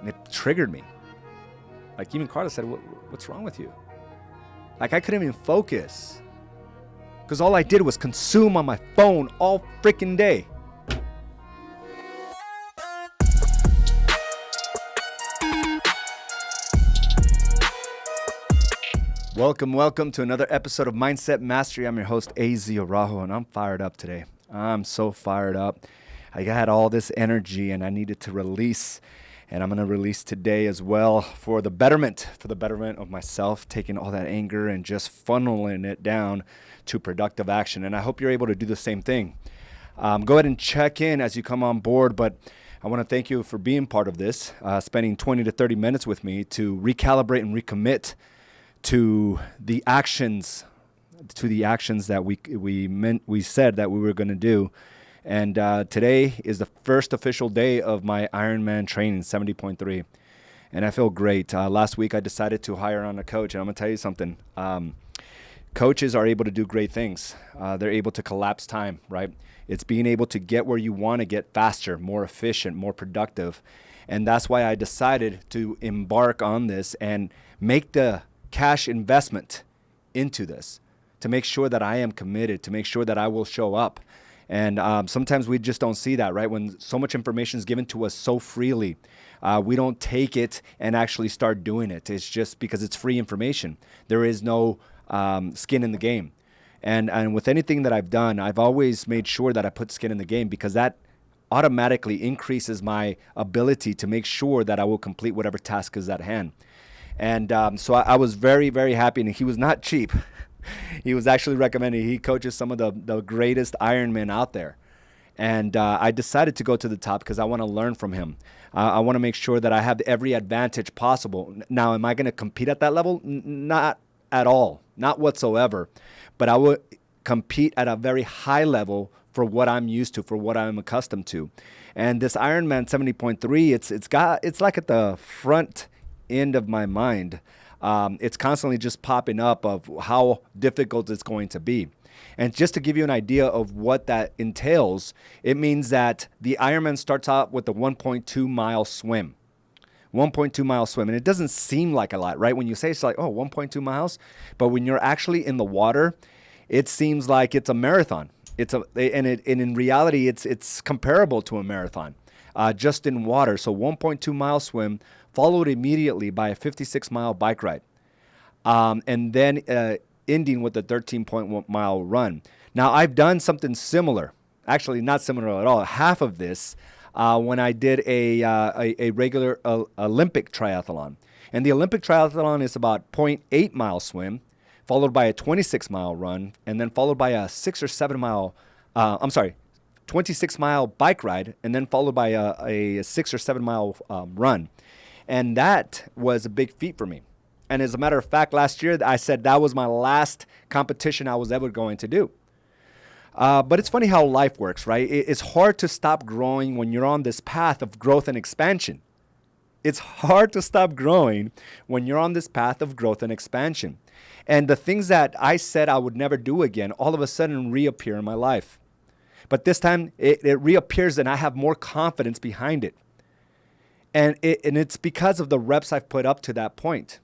And it triggered me. Like even Carla said, what's wrong with you? Like I couldn't even focus because all I did was consume on my phone all freaking day. Welcome to another episode of Mindset Mastery. I'm your host, Araujo, and I'm fired up today. I'm so fired up. I had all this energy and I needed to release, and I'm going to release today as well for the betterment of myself, taking all that anger and just funneling it down to productive action. And I hope you're able to do the same thing. Go ahead and check in as you come on board, but I want to thank you for being part of this, spending 20 to 30 minutes with me to recalibrate and recommit to the actions that we said that we were going to do. And today is the first official day of my Ironman training, 70.3. And I feel great. Last week I decided to hire on a coach, and I'm going to tell you something. Coaches are able to do great things. They're able to collapse time, right? It's being able to get where you want to get faster, more efficient, more productive. And that's why I decided to embark on this and make the cash investment into this to make sure that I am committed, to make sure that I will show up. And sometimes we just don't see that, right? When so much information is given to us so freely, we don't take it and actually start doing it. It's just because it's free information. There is no skin in the game. And with anything that I've done, I've always made sure that I put skin in the game, because that automatically increases my ability to make sure that I will complete whatever task is at hand. And so I was very, very happy. And he was not cheap. He was actually recommended. He coaches some of the greatest Ironmen out there. And I decided to go to the top because I want to learn from him. I want to make sure that I have every advantage possible. Now, am I going to compete at that level? Not at all. Not whatsoever. But I will compete at a very high level for what I'm used to, for what I'm accustomed to. And this Ironman 70.3, it's like at the front end of my mind. It's constantly just popping up of how difficult it's going to be. And just to give you an idea of what that entails, it means that the Ironman starts out with a 1.2 mile swim. 1.2 mile swim. And it doesn't seem like a lot, right? When you say it's like, 1.2 miles. But when you're actually in the water, it seems like it's a marathon. And in reality, it's comparable to a marathon, just in water. So 1.2 mile swim, followed immediately by a 56-mile bike ride, and then ending with a 13.1-mile run. Now, I've done something similar, actually not similar at all, half of this, when I did a regular Olympic triathlon. And the Olympic triathlon is about 0.8-mile swim, followed by a 26-mile run, and then followed by a 26-mile bike ride, and then followed by a 6 or 7 mile run. And that was a big feat for me. And as a matter of fact, last year, I said that was my last competition I was ever going to do. But it's funny how life works, right? It's hard to stop growing when you're on this path of growth and expansion. It's hard to stop growing when you're on this path of growth and expansion. And the things that I said I would never do again, all of a sudden reappear in my life. But this time, it reappears and I have more confidence behind it. And it's because of the reps I've put up to that point.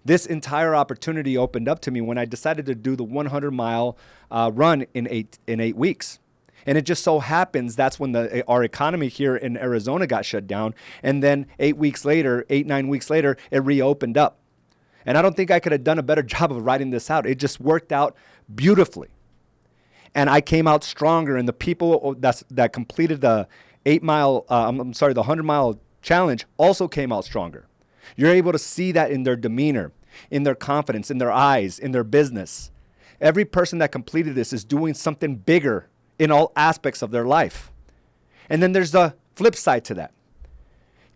This entire opportunity opened up to me when I decided to do the 100-mile run in eight weeks. And it just so happens that's when our economy here in Arizona got shut down. And then 9 weeks later, it reopened up. And I don't think I could have done a better job of writing this out. It just worked out beautifully. And I came out stronger. And the people that completed the 100-mile challenge also came out stronger. You're able to see that in their demeanor, in their confidence, in their eyes, in their business. Every person that completed this is doing something bigger in all aspects of their life. And then there's the flip side to that.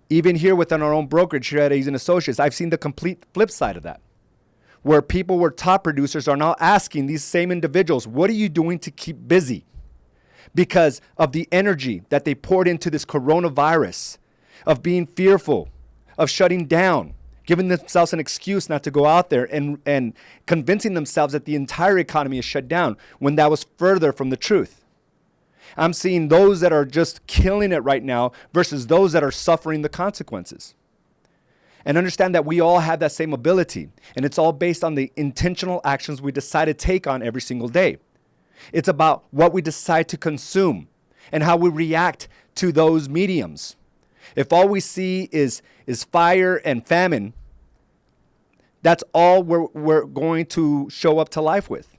Even here within our own brokerage here at A's and Associates, I've seen the complete flip side of that, where top producers are now asking these same individuals, what are you doing to keep busy? Because of the energy that they poured into this coronavirus, of being fearful, of shutting down, giving themselves an excuse not to go out there, and convincing themselves that the entire economy is shut down when that was further from the truth. I'm seeing those that are just killing it right now versus those that are suffering the consequences. And understand that we all have that same ability. And it's all based on the intentional actions we decide to take on every single day. It's about what we decide to consume and how we react to those mediums. If all we see is fire and famine, that's all we're going to show up to life with.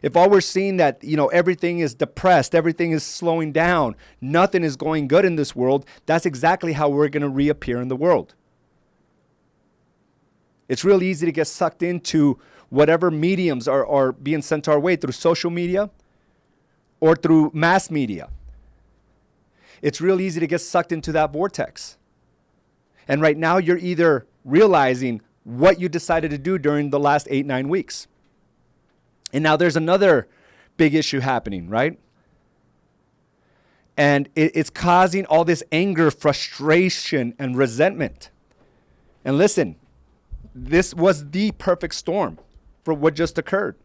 If all we're seeing that, everything is depressed, everything is slowing down, nothing is going good in this world, that's exactly how we're going to reappear in the world. It's real easy to get sucked into whatever mediums are being sent our way through social media or through mass media. It's real easy to get sucked into that vortex. And right now you're either realizing what you decided to do during the last 8-9 weeks. And now there's another big issue happening, right? And it's causing all this anger, frustration, and resentment. And listen, this was the perfect storm for what just occurred.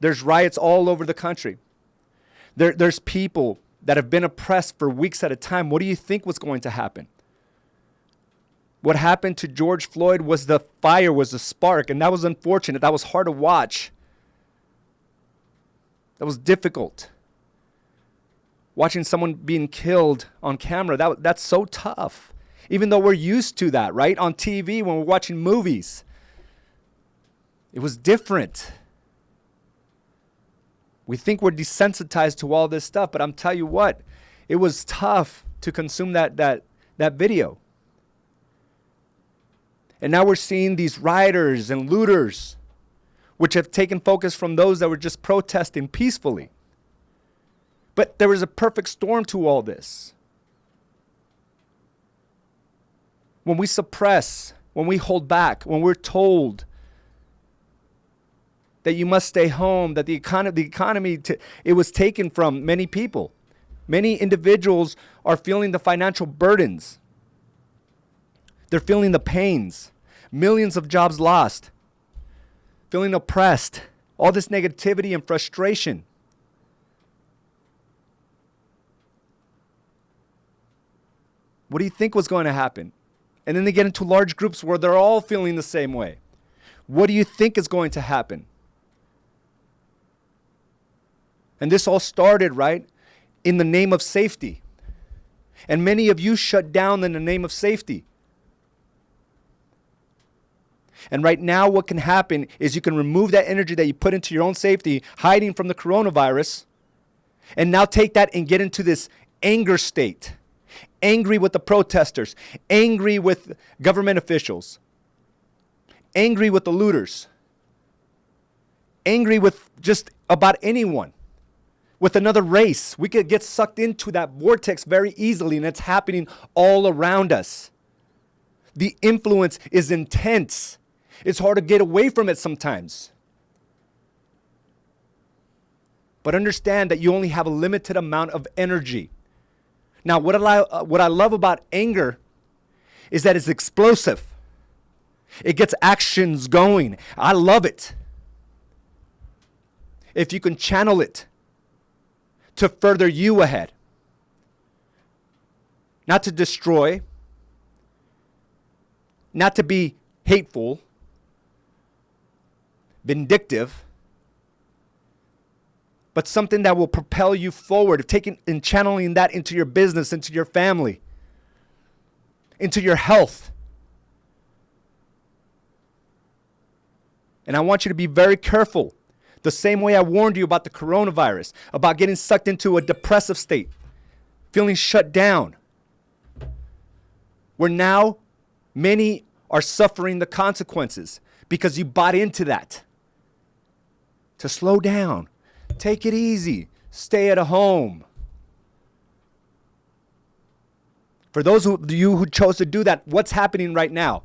There's riots all over the country. There's people that have been oppressed for weeks at a time. What do you think was going to happen? What happened to George Floyd was the fire, was the spark, and that was unfortunate. That was hard to watch. That was difficult. Watching someone being killed on camera, that's so tough. Even though we're used to that, right? On TV, when we're watching movies. It was different. We think we're desensitized to all this stuff, but I'm telling you what, it was tough to consume that video. And now we're seeing these rioters and looters, which have taken focus from those that were just protesting peacefully. But there was a perfect storm to all this. When we suppress, when we hold back, when we're told that you must stay home, that the economy, it was taken from many people. Many individuals are feeling the financial burdens. They're feeling the pains. Millions of jobs lost. Feeling oppressed. All this negativity and frustration. What do you think was going to happen? And then they get into large groups where they're all feeling the same way. What do you think is going to happen? And this all started, right, in the name of safety. And many of you shut down in the name of safety. And right now what can happen is you can remove that energy that you put into your own safety, hiding from the coronavirus, and now take that and get into this anger state. Angry with the protesters, angry with government officials, angry with the looters, angry with just about anyone, with another race. We could get sucked into that vortex very easily, and it's happening all around us. The influence is intense. It's hard to get away from it sometimes. But understand that you only have a limited amount of energy. Now, what I love about anger is that it's explosive. It gets actions going. I love it. If you can channel it to further you ahead. Not to destroy. Not to be hateful. Vindictive. But something that will propel you forward, taking and channeling that into your business, into your family, into your health. And I want you to be very careful. The same way I warned you about the coronavirus, about getting sucked into a depressive state, feeling shut down. Where now many are suffering the consequences because you bought into that. To slow down. Take it easy. Stay at home. For those of you who chose to do that, what's happening right now?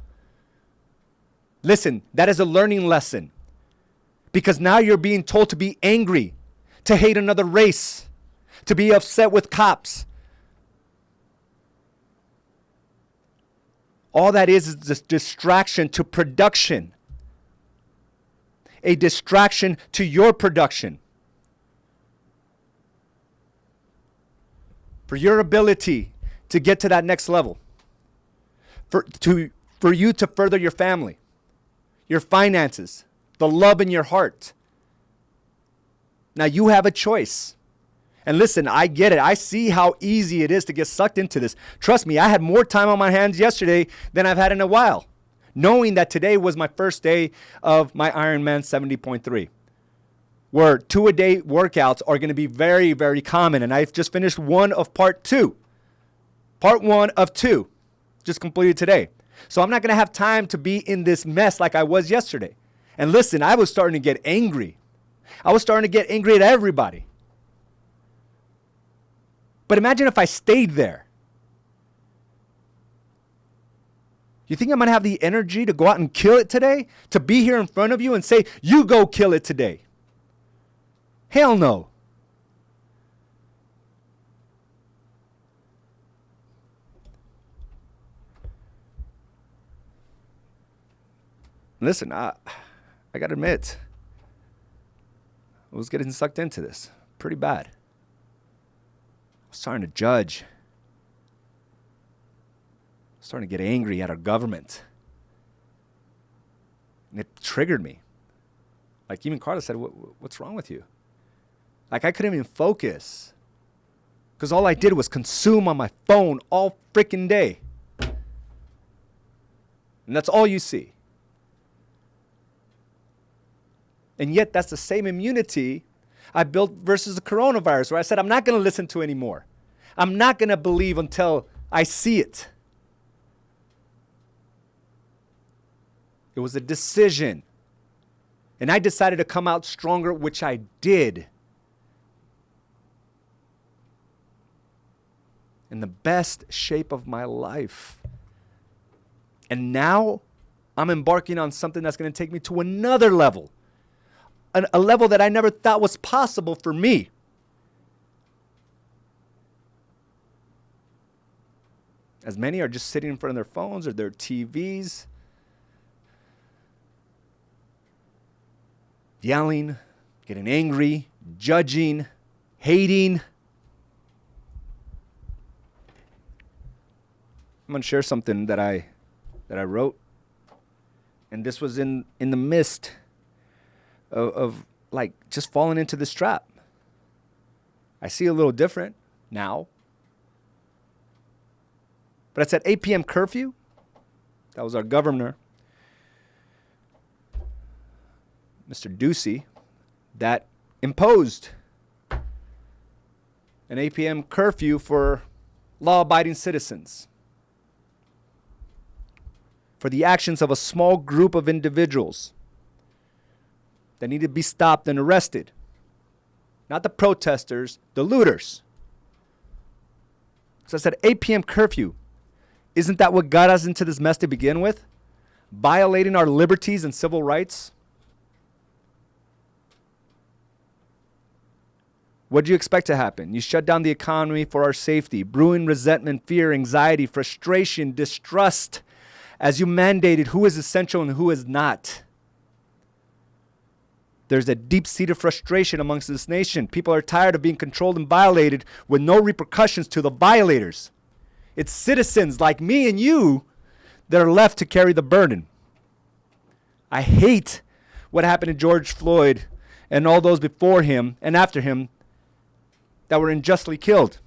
Listen, that is a learning lesson. Because now you're being told to be angry, to hate another race, to be upset with cops. All that is this distraction to production. A distraction to your production. For your ability to get to that next level. for you to further your family, your finances, the love in your heart. Now you have a choice. And listen, I get it. I see how easy it is to get sucked into this. Trust me, I had more time on my hands yesterday than I've had in a while, knowing that today was my first day of my Ironman 70.3, where 2-a-day workouts are going to be very, very common. And I've just finished one of part 2. Part 1 of 2 just completed today. So I'm not going to have time to be in this mess like I was yesterday. And listen, I was starting to get angry. I was starting to get angry at everybody. But imagine if I stayed there. You think I'm going to have the energy to go out and kill it today? To be here in front of you and say, you go kill it today? Hell no. Listen, I got to admit, I was getting sucked into this pretty bad. I was starting to judge. I was starting to get angry at our government. And it triggered me. Like even Carla said, what's wrong with you? Like I couldn't even focus. Because all I did was consume on my phone all freaking day. And that's all you see. And yet that's the same immunity I built versus the coronavirus, where I said, I'm not going to listen to anymore. I'm not going to believe until I see it. It was a decision. And I decided to come out stronger, which I did. In the best shape of my life. And now I'm embarking on something that's going to take me to another level. A level that I never thought was possible for me. As many are just sitting in front of their phones or their TVs, yelling, getting angry, judging, hating. I'm going to share something that I wrote. And this was in the midst of like just falling into this trap. I see a little different now. But it's at 8 p.m. curfew. That was our governor, Mr. Ducey, that imposed an 8 p.m. curfew for law-abiding citizens, for the actions of a small group of individuals that need to be stopped and arrested. Not the protesters, the looters. So I said 8 p.m. curfew. Isn't that what got us into this mess to begin with? Violating our liberties and civil rights? What do you expect to happen? You shut down the economy for our safety, brewing resentment, fear, anxiety, frustration, distrust, as you mandated who is essential and who is not. There's a deep-seated frustration amongst this nation. People are tired of being controlled and violated with no repercussions to the violators. It's citizens like me and you that are left to carry the burden. I hate what happened to George Floyd and all those before him and after him that were unjustly killed.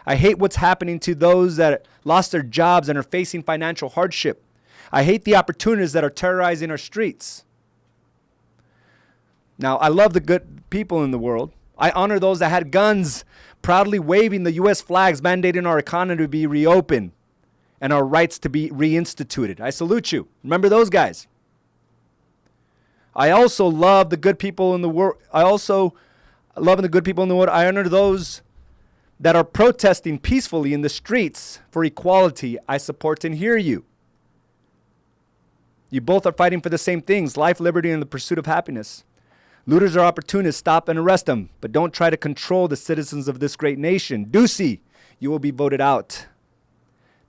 I hate what's happening to those that lost their jobs and are facing financial hardship. I hate the opportunities that are terrorizing our streets. Now, I love the good people in the world. I honor those that had guns, proudly waving the U.S. flags, mandating our economy to be reopened and our rights to be reinstituted. I salute you. Remember those guys. I also love the good people in the world. I honor those that are protesting peacefully in the streets for equality. I support and hear you. You both are fighting for the same things, life, liberty, and the pursuit of happiness. Looters are opportunists. Stop and arrest them. But don't try to control the citizens of this great nation. Ducey, you will be voted out.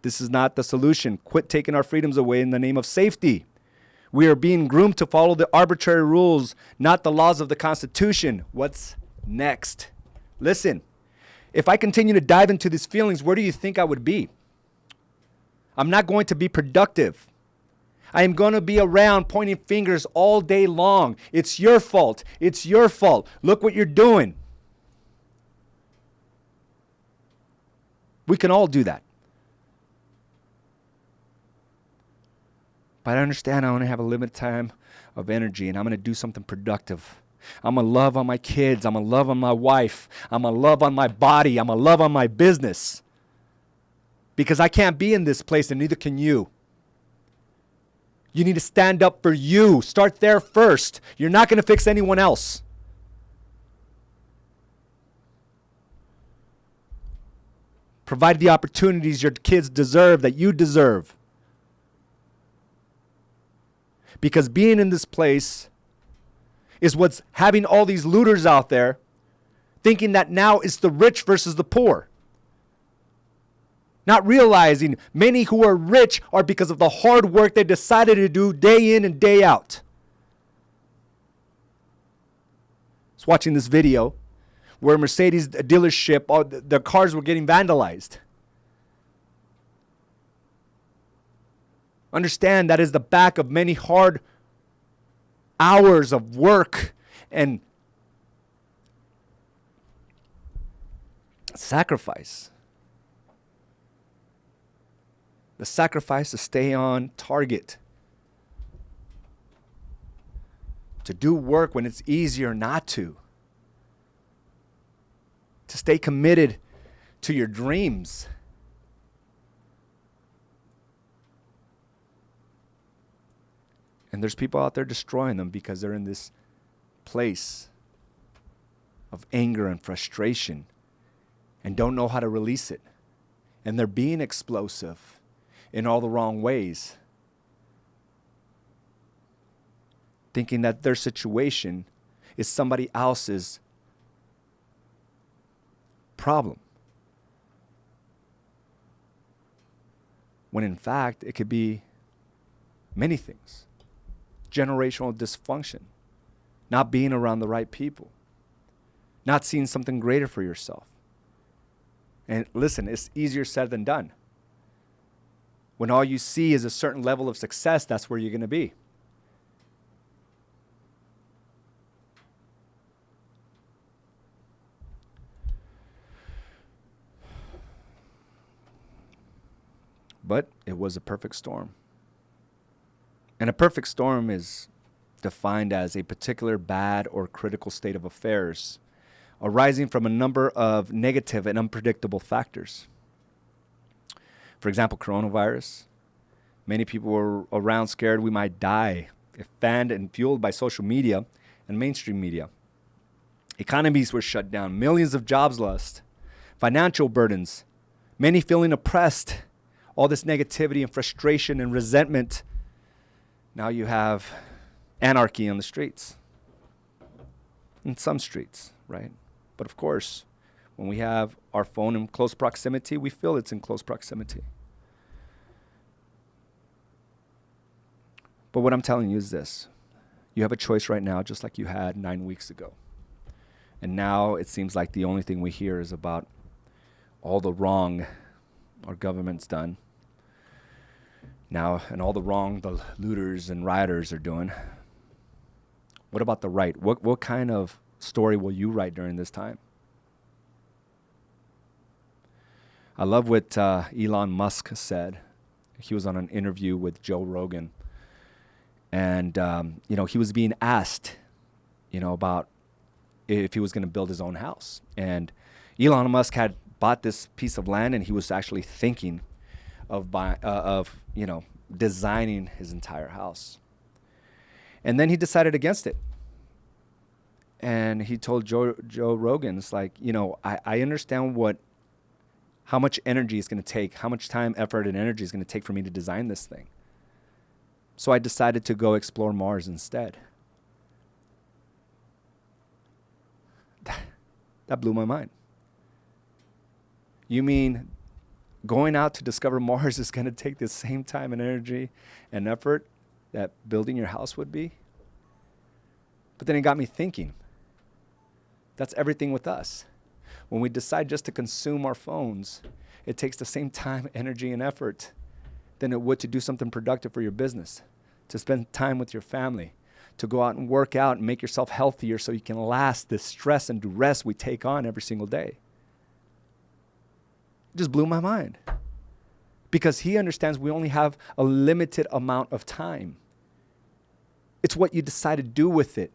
This is not the solution. Quit taking our freedoms away in the name of safety. We are being groomed to follow the arbitrary rules, not the laws of the Constitution. What's next? Listen, if I continue to dive into these feelings, where do you think I would be? I'm not going to be productive. I am going to be around pointing fingers all day long. It's your fault. It's your fault. Look what you're doing. We can all do that. But I understand I only have a limited time of energy, and I'm going to do something productive. I'm going to love on my kids. I'm going to love on my wife. I'm going to love on my body. I'm going to love on my business. Because I can't be in this place, and neither can you. You need to stand up for you. Start there first. You're not going to fix anyone else. Provide the opportunities your kids deserve, that you deserve. Because being in this place is what's having all these looters out there thinking that now it's the rich versus the poor. Not realizing many who are rich are because of the hard work they decided to do day in and day out. I was watching this video where a Mercedes dealership, their cars were getting vandalized. Understand that is the back of many hard hours of work and sacrifice. The sacrifice to stay on target. To do work when it's easier not to. To stay committed to your dreams. And there's people out there destroying them because they're in this place of anger and frustration and don't know how to release it. And they're being explosive in all the wrong ways, thinking that their situation is somebody else's problem. When in fact, it could be many things. Generational dysfunction, not being around the right people, not seeing something greater for yourself. And listen, it's easier said than done. When all you see is a certain level of success, that's where you're going to be. But it was a perfect storm. And a perfect storm is defined as a particular bad or critical state of affairs arising from a number of negative and unpredictable factors. For example, coronavirus. Many people were around scared we might die, fanned and fueled by social media and mainstream media. Economies were shut down, millions of jobs lost, financial burdens, many feeling oppressed, all this negativity and frustration and resentment. Now you have anarchy on the streets. In some streets, right? But of course, when we have our phone in close proximity, we feel it's in close proximity. But what I'm telling you is this. You have a choice right now, just like you had 9 weeks ago. And now it seems like the only thing we hear is about all the wrong our government's done. Now, and all the wrong the looters and rioters are doing. What about the right? What kind of story will you write during this time? I love what Elon Musk said. He was on an interview with Joe Rogan. And, he was being asked, about if he was going to build his own house. And Elon Musk had bought this piece of land, and he was actually thinking of designing his entire house. And then he decided against it. And he told Joe Rogan, it's like, I understand how much energy it's going to take, how much time, effort, and energy is going to take for me to design this thing. So I decided to go explore Mars instead. That blew my mind. You mean going out to discover Mars is going to take the same time and energy and effort that building your house would be? But then it got me thinking. That's everything with us. When we decide just to consume our phones, it takes the same time, energy, and effort than it would to do something productive for your business, to spend time with your family, to go out and work out and make yourself healthier so you can last the stress and duress we take on every single day. It just blew my mind. Because he understands we only have a limited amount of time. It's what you decide to do with it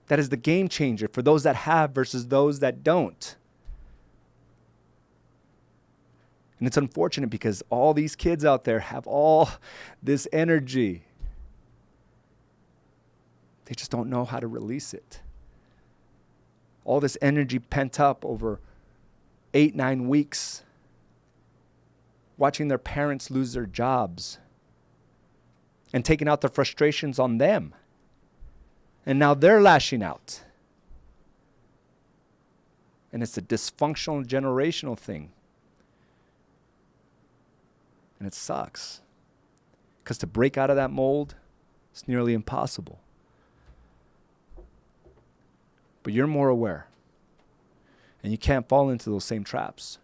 that is the game changer for those that have versus those that don't. And it's unfortunate because all these kids out there have all this energy. They just don't know how to release it. All this energy pent up over 8-9 weeks, watching their parents lose their jobs and taking out their frustrations on them. And now they're lashing out. And it's a dysfunctional generational thing. And it sucks. Because to break out of that mold, it's nearly impossible. But you're more aware. And you can't fall into those same traps.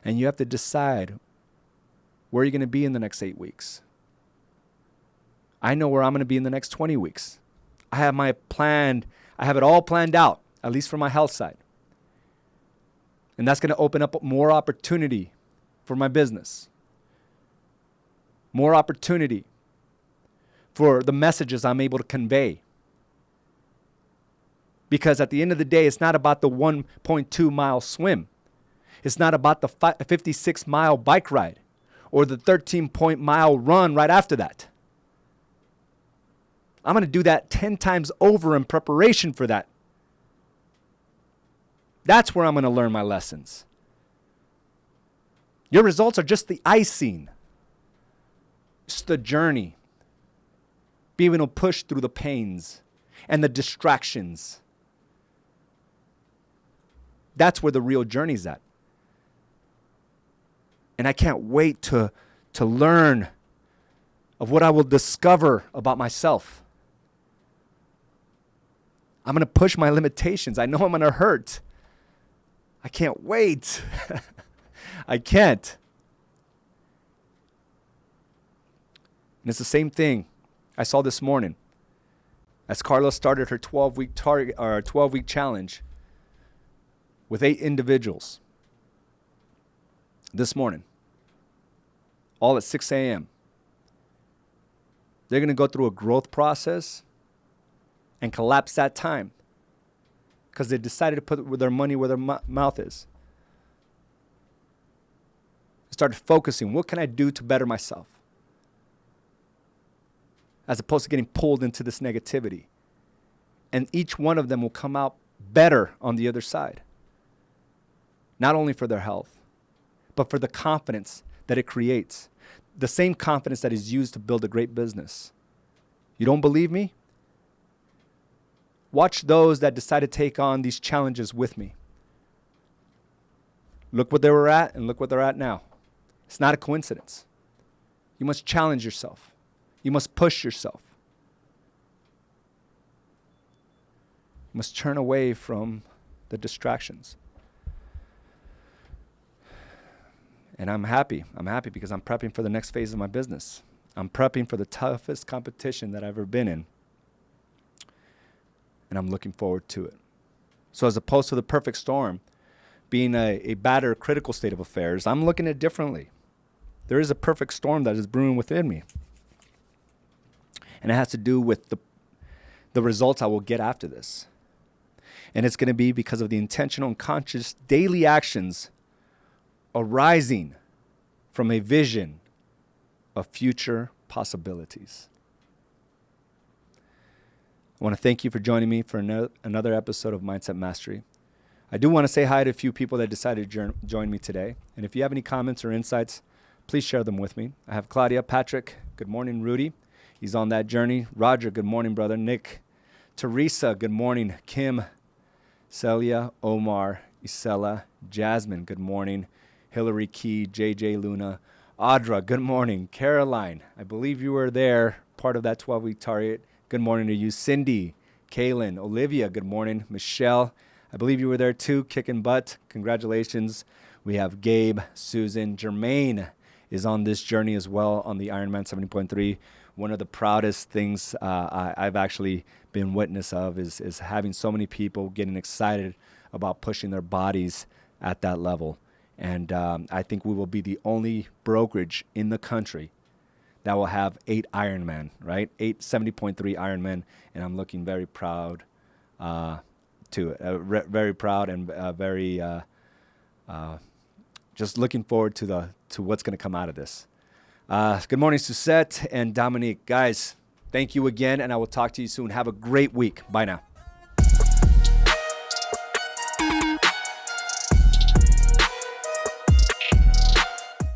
And you have to decide where you're going to be in the next 8 weeks. I know where I'm going to be in the next 20 weeks. I have it all planned out, at least for my health side. And that's going to open up more opportunity for my business. More opportunity for the messages I'm able to convey. Because at the end of the day, it's not about the 1.2 mile swim. It's not about the 56-mile bike ride or the 13-mile run right after that. I'm going to do that 10 times over in preparation for that. That's where I'm going to learn my lessons. Your results are just the icing. It's the journey. Being able to push through the pains and the distractions. That's where the real journey's at. And I can't wait to learn of what I will discover about myself. I'm going to push my limitations. I know I'm going to hurt. I can't wait. I can't. And it's the same thing I saw this morning as Carla started her 12-week target or 12-week challenge with 8 individuals this morning, all at 6 a.m. They're going to go through a growth process and collapse that time because they decided to put their money where their mouth is. Started focusing, what can I do to better myself? As opposed to getting pulled into this negativity. And each one of them will come out better on the other side. Not only for their health, but for the confidence that it creates. The same confidence that is used to build a great business. You don't believe me? Watch those that decide to take on these challenges with me. Look what they were at and look what they're at now. It's not a coincidence. You must challenge yourself. You must push yourself. You must turn away from the distractions. And I'm happy. I'm happy because I'm prepping for the next phase of my business. I'm prepping for the toughest competition that I've ever been in. And I'm looking forward to it. So as opposed to the perfect storm being a bad or critical state of affairs, I'm looking at it differently. There is a perfect storm that is brewing within me. And it has to do with the results I will get after this. And it's going to be because of the intentional and conscious daily actions arising from a vision of future possibilities. I want to thank you for joining me for another episode of Mindset Mastery. I do want to say hi to a few people that decided to join me today. And if you have any comments or insights, please share them with me. I have Claudia, Patrick, good morning, Rudy. He's on that journey. Roger, good morning, brother. Nick, Teresa, good morning. Kim, Celia, Omar, Isela, Jasmine, good morning. Hillary Key, JJ Luna, Audra, good morning. Caroline, I believe you were there, part of that 12-week target. Good morning to you. Cindy, Kaylin, Olivia, good morning. Michelle, I believe you were there too, kicking butt. Congratulations. We have Gabe, Susan, Jermaine, is on this journey as well on the Ironman 70.3. One of the proudest things I've actually been witness of is having so many people getting excited about pushing their bodies at that level. And I think we will be the only brokerage in the country that will have 8 Ironman, right? 8 70.3 Ironman, and I'm looking very proud to it. Very proud and very just looking forward to what's going to come out of this. Good morning, Suzette and Dominique. Guys, thank you again, and I will talk to you soon. Have a great week. Bye now.